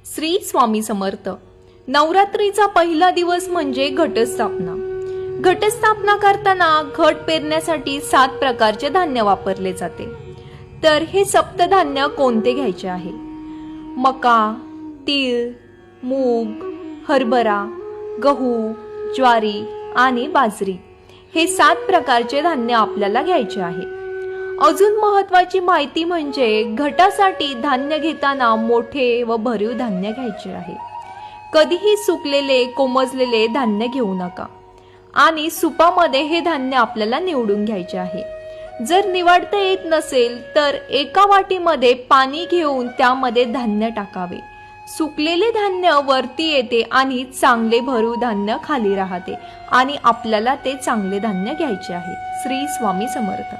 श्री स्वामी समर्थ। नवरात्रीचा पहिला दिवस म्हणजे घटस्थापना। घटस्थापना करताना घट पेरण्यासाठी 7 प्रकारचे धान्य वापरले जाते। तर हे सप्तधान्य कोणते घ्यायचे आहे? मका, तीळ, मूग, हरभरा, गहू, ज्वारी आणि बाजरी हे 7 प्रकारचे धान्य आपल्याला घ्यायचे आहे। अजून महत्त्वाची माहिती म्हणजे घटासाठी धान्य घेताना मोठे व भरीव धान्य घ्यायचे आहे। कधीही सुकलेले कोमजलेले धान्य घेऊ नका आणि सुपामध्ये हे धान्य आपल्याला निवडून घ्यायचे आहे। जर निवडता येत नसेल तर एका वाटीमध्ये पाणी घेऊन त्यामध्ये धान्य टाकावे। सुकलेले धान्य वरती येते आणि चांगले भरीव धान्य खाली राहते आणि आपल्याला ते चांगले धान्य घ्यायचे आहे। श्री स्वामी समर्थ।